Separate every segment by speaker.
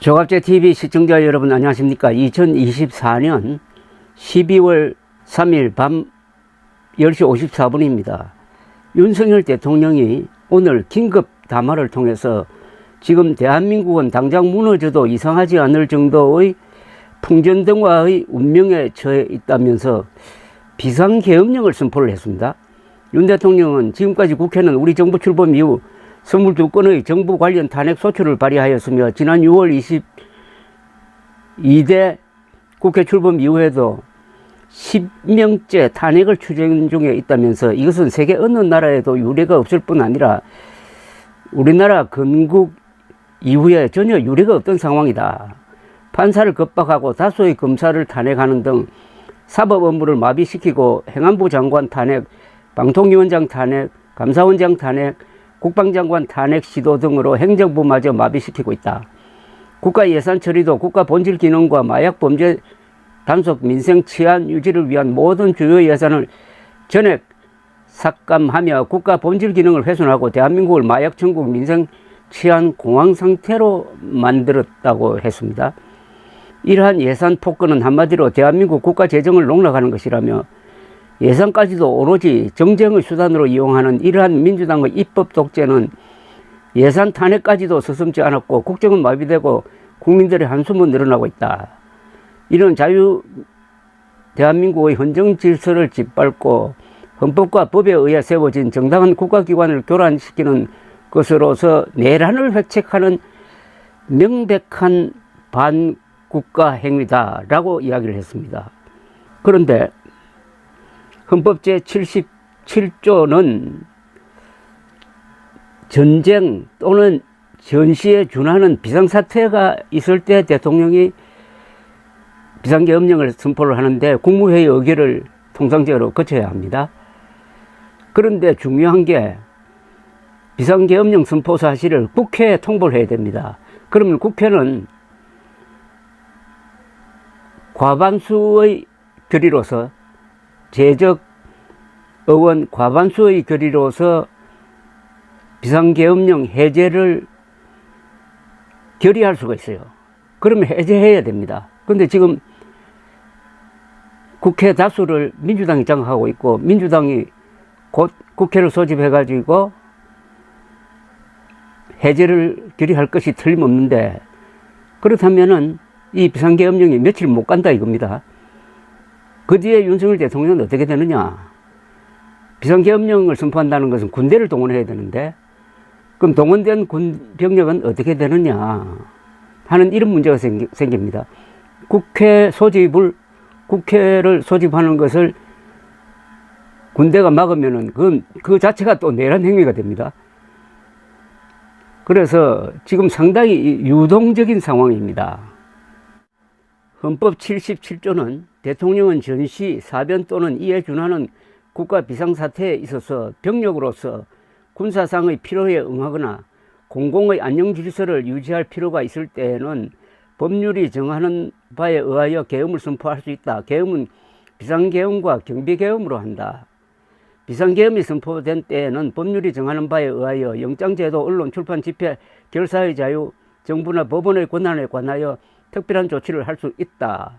Speaker 1: 조갑제TV 시청자 여러분 안녕하십니까. 2024년 12월 3일 밤 10시 54분입니다. 윤석열 대통령이 오늘 긴급 담화를 통해서 지금 대한민국은 당장 무너져도 이상하지 않을 정도의 풍전등화의 운명에 처해 있다면서 비상계엄령을 선포를 했습니다. 윤 대통령은 지금까지 국회는 우리 정부 출범 이후 22건의 정부 관련 탄핵 소추를 발의하였으며 지난 6월 22대 국회 출범 이후에도 10명째 탄핵을 추진 중에 있다면서 이것은 세계 어느 나라에도 유례가 없을 뿐 아니라 우리나라 건국 이후에 전혀 유례가 없던 상황이다. 판사를 겁박하고 다수의 검사를 탄핵하는 등 사법 업무를 마비시키고 행안부 장관 탄핵, 방통위원장 탄핵, 감사원장 탄핵, 국방장관 탄핵 시도 등으로 행정부마저 마비시키고 있다. 국가 예산 처리도 국가 본질 기능과 마약 범죄 단속, 민생 치안 유지를 위한 모든 주요 예산을 전액 삭감하며 국가 본질 기능을 훼손하고 대한민국을 마약 천국, 민생 치안 공황 상태로 만들었다고 했습니다. 이러한 예산 폭거는 한마디로 대한민국 국가 재정을 농락하는 것이라며 예산까지도 오로지 정쟁의 수단으로 이용하는 이러한 민주당의 입법 독재는 예산 탄핵까지도 서슴지 않았고 국정은 마비되고 국민들의 한숨은 늘어나고 있다. 이런 대한민국의 헌정 질서를 짓밟고 헌법과 법에 의해 세워진 정당한 국가기관을 교란시키는 것으로서 내란을 획책하는 명백한 반국가 행위다라고 이야기를 했습니다. 그런데 헌법 제77조는 전쟁 또는 전시에 준하는 비상사태가 있을 때 대통령이 비상계엄령을 선포를 하는데 국무회의 의결을 통상적으로 거쳐야 합니다. 그런데 중요한 게 비상계엄령 선포 사실을 국회에 통보를 해야 됩니다. 그러면 국회는 과반수의 결의로서 재적 의원 과반수의 결의로서 비상계엄령 해제를 결의할 수가 있어요. 그러면 해제해야 됩니다. 그런데 지금 국회 다수를 민주당이 장악하고 있고 민주당이 곧 국회를 소집해가지고 해제를 결의할 것이 틀림없는데 그렇다면은 이 비상계엄령이 며칠 못 간다 이겁니다. 그 뒤에 윤석열 대통령은 어떻게 되느냐. 비상계엄령을 선포한다는 것은 군대를 동원해야 되는데 그럼 동원된 군 병력은 어떻게 되느냐 하는 이런 문제가 생깁니다. 국회를 소집하는 것을 군대가 막으면은 그 자체가 또 내란 행위가 됩니다. 그래서 지금 상당히 유동적인 상황입니다. 헌법 77조는 대통령은 전시, 사변 또는 이에 준하는 국가 비상사태에 있어서 병력으로서 군사상의 필요에 응하거나 공공의 안녕질서를 유지할 필요가 있을 때에는 법률이 정하는 바에 의하여 계엄을 선포할 수 있다. 계엄은 비상계엄과 경비계엄으로 한다. 비상계엄이 선포된 때에는 법률이 정하는 바에 의하여 영장제도, 언론, 출판, 집회, 결사의 자유, 정부나 법원의 권한에 관하여 특별한 조치를 할 수 있다.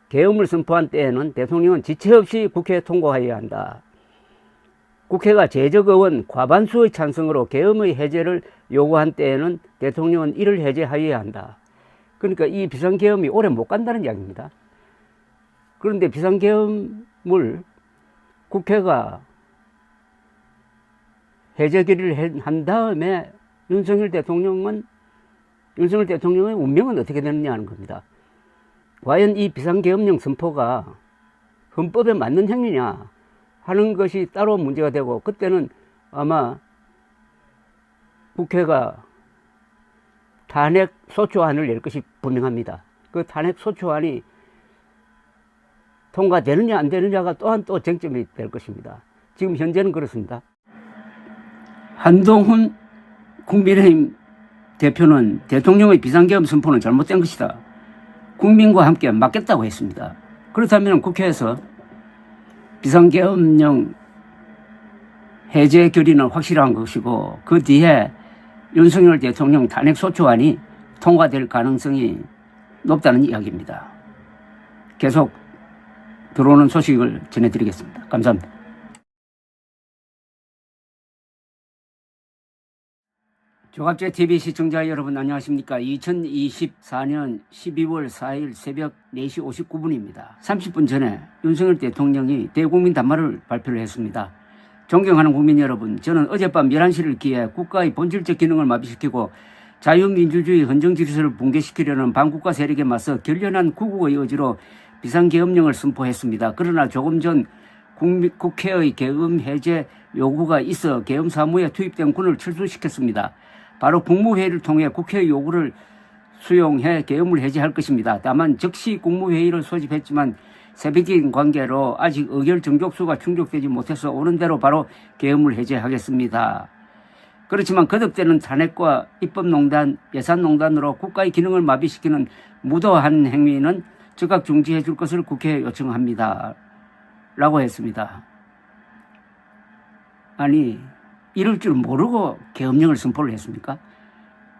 Speaker 1: 계엄을 선포한 때에는 대통령은 지체 없이 국회에 통과해야 한다. 국회가 재적 의원 과반수의 찬성으로 계엄의 해제를 요구한 때에는 대통령은 이를 해제하여야 한다. 그러니까 이 비상계엄이 오래 못 간다는 이야기입니다. 그런데 비상계엄을 국회가 해제 결의를 한 다음에 윤석열 대통령의 운명은 어떻게 되느냐 하는 겁니다. 과연 이 비상계엄령 선포가 헌법에 맞는 행위냐 하는 것이 따로 문제가 되고 그때는 아마 국회가 탄핵 소추안을 낼 것이 분명합니다. 그 탄핵 소추안이 통과되느냐 안 되느냐가 또한 또 쟁점이 될 것입니다. 지금 현재는 그렇습니다. 한동훈 국민의힘 대표는 대통령의 비상계엄 선포는 잘못된 것이다. 국민과 함께 막겠다고 했습니다. 그렇다면 국회에서 비상계엄령 해제 결의는 확실한 것이고 그 뒤에 윤석열 대통령 탄핵소추안이 통과될 가능성이 높다는 이야기입니다. 계속 들어오는 소식을 전해드리겠습니다. 감사합니다. 조갑제TV 시청자 여러분 안녕하십니까. 2024년 12월 4일 새벽 4시 59분입니다. 30분 전에 윤석열 대통령이 대국민 단말을 발표를 했습니다. 존경하는 국민 여러분, 저는 어젯밤 11시를 기해 국가의 본질적 기능을 마비시키고 자유민주주의 헌정질서를 붕괴시키려는 반국가 세력에 맞서 결연한 구국의 의지로 비상계엄령을 선포했습니다. 그러나 조금 전 국회의 계엄 해제 요구가 있어 계엄 사무에 투입된 군을 철수시켰습니다. 바로 국무회의를 통해 국회의 요구를 수용해 계엄을 해제할 것입니다. 다만 즉시 국무회의를 소집했지만 새벽인 관계로 아직 의결 정족수가 충족되지 못해서 오는 대로 바로 계엄을 해제하겠습니다. 그렇지만 거듭되는 탄핵과 입법농단, 예산농단으로 국가의 기능을 마비시키는 무도한 행위는 즉각 중지해 줄 것을 국회에 요청합니다. 라고 했습니다. 아니, 이럴 줄 모르고 계엄령을 선포를 했습니까?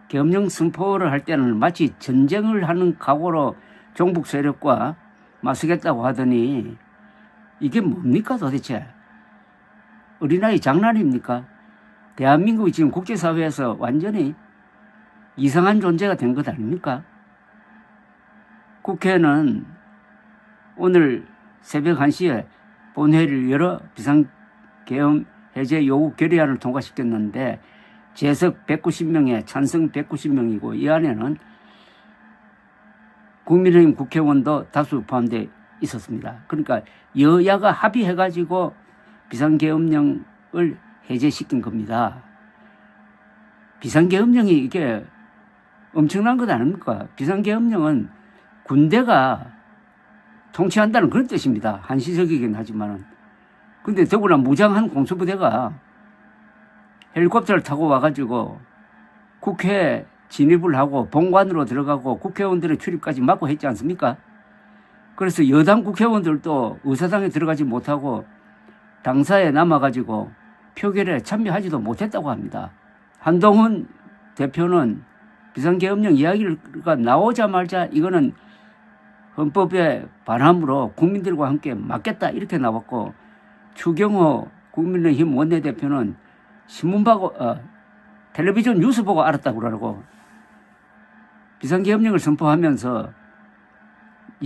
Speaker 1: 계엄령 선포를 할 때는 마치 전쟁을 하는 각오로 종북 세력과 맞서겠다고 하더니 이게 뭡니까 도대체? 어린아이 장난입니까? 대한민국이 지금 국제사회에서 완전히 이상한 존재가 된 것 아닙니까? 국회는 오늘 새벽 1시에 본회의를 열어 비상계엄 해제 요구 결의안을 통과시켰는데 재석 190명에 찬성 190명이고 이 안에는 국민의힘 국회의원도 다수 포함되어 있었습니다. 그러니까 여야가 합의해가지고 비상계엄령을 해제시킨 겁니다. 비상계엄령이 이게 엄청난 것 아닙니까? 비상계엄령은 군대가 통치한다는 그런 뜻입니다. 한시적이긴 하지만은. 근데 더구나 무장한 공수부대가 헬리콥터를 타고 와가지고 국회에 진입을 하고 본관으로 들어가고 국회의원들의 출입까지 막고 했지 않습니까? 그래서 여당 국회의원들도 의사당에 들어가지 못하고 당사에 남아가지고 표결에 참여하지도 못했다고 합니다. 한동훈 대표는 비상계엄령 이야기가 나오자마자 이거는 헌법에 반함으로 국민들과 함께 맞겠다 이렇게 나왔고 추경호 국민의힘 원내대표는 신문 보고 텔레비전 뉴스 보고 알았다고 그러고 비상계엄령을 선포하면서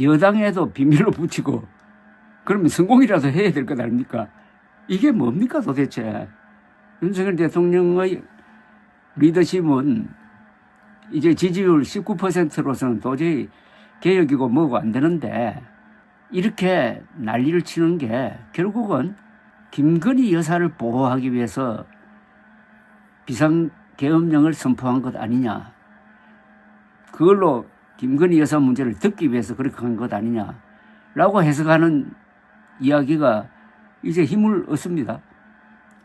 Speaker 1: 여당에도 비밀로 붙이고 그러면 성공이라도 해야 될 것 아닙니까? 이게 뭡니까 도대체? 윤석열 대통령의 리더십은 이제 지지율 19%로서는 도저히 개혁이고 뭐고 안 되는데 이렇게 난리를 치는 게 결국은 김건희 여사를 보호하기 위해서 비상계엄령을 선포한 것 아니냐. 그걸로 김건희 여사 문제를 듣기 위해서 그렇게 한 것 아니냐라고 해석하는 이야기가 이제 힘을 얻습니다.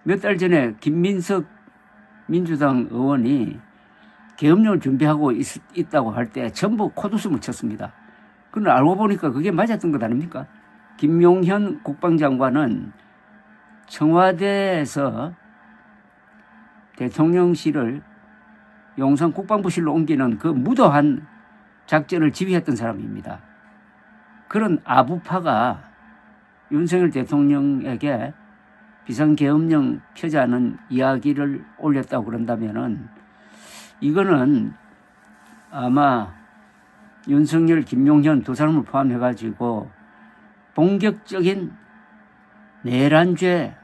Speaker 1: 몇 달 전에 김민석 민주당 의원이 계엄령을 준비하고 있다고 할 때 전부 콧웃음을 쳤습니다. 그런데 알고 보니까 그게 맞았던 것 아닙니까? 김용현 국방장관은 청와대에서 대통령실을 용산 국방부실로 옮기는 그 무도한 작전을 지휘했던 사람입니다. 그런 아부파가 윤석열 대통령에게 비상계엄령 펴자는 이야기를 올렸다고 그런다면은 이거는 아마 윤석열, 김용현 두 사람을 포함해가지고 본격적인 내란죄,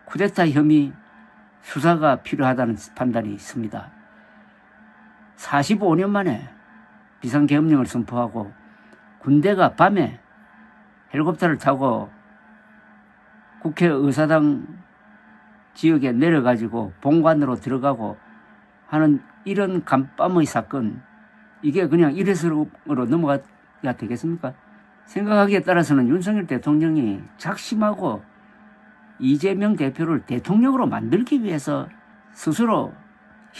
Speaker 1: 쿠데타 혐의 수사가 필요하다는 판단이 있습니다. 45년 만에 비상계엄령을 선포하고 군대가 밤에 헬리콥터를 타고 국회 의사당 지역에 내려가지고 본관으로 들어가고 하는 이런 간밤의 사건, 이게 그냥 일회성으로 넘어가야 되겠습니까? 생각하기에 따라서는 윤석열 대통령이 작심하고 이재명 대표를 대통령으로 만들기 위해서 스스로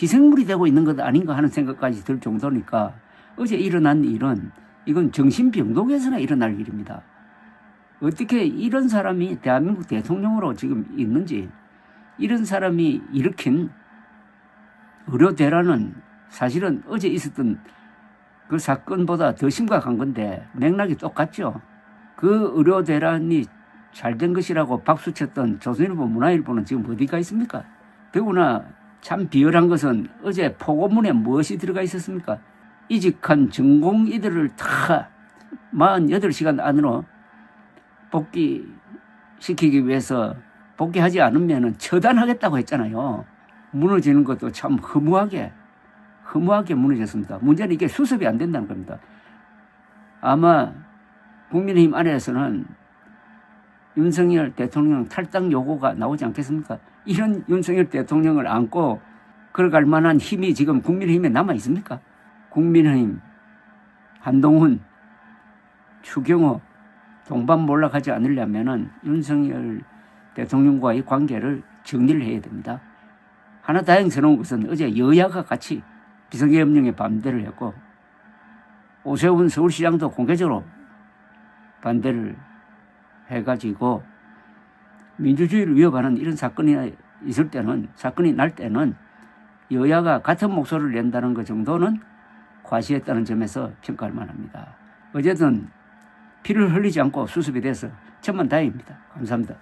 Speaker 1: 희생물이 되고 있는 것 아닌가 하는 생각까지 들 정도니까 어제 일어난 일은 이건 정신병동에서나 일어날 일입니다. 어떻게 이런 사람이 대한민국 대통령으로 지금 있는지, 이런 사람이 일으킨 의료 대란은 사실은 어제 있었던 그 사건보다 더 심각한 건데 맥락이 똑같죠. 그 의료 대란이 잘된 것이라고 박수쳤던 조선일보, 문화일보는 지금 어디가 있습니까? 더구나 참 비열한 것은 어제 포고문에 무엇이 들어가 있었습니까? 이직한 전공의들을 다 48시간 안으로 복귀시키기 위해서 복귀하지 않으면 처단하겠다고 했잖아요. 무너지는 것도 참 허무하게 무너졌습니다. 문제는 이게 수습이 안 된다는 겁니다. 아마 국민의힘 안에서는 윤석열 대통령 탈당 요구가 나오지 않겠습니까? 이런 윤석열 대통령을 안고 걸어갈 만한 힘이 지금 국민의힘에 남아 있습니까? 국민의힘, 한동훈, 추경호 동반 몰락하지 않으려면은 윤석열 대통령과의 관계를 정리를 해야 됩니다. 하나 다행스러운 것은 어제 여야가 같이 비상계엄령에 반대를 했고 오세훈 서울시장도 공개적으로 반대를 해가지고 민주주의를 위협하는 이런 사건이 있을 때는, 사건이 날 때는 여야가 같은 목소리를 낸다는 것 정도는 과시했다는 점에서 평가할 만합니다. 어쨌든 피를 흘리지 않고 수습이 돼서 천만다행입니다. 감사합니다.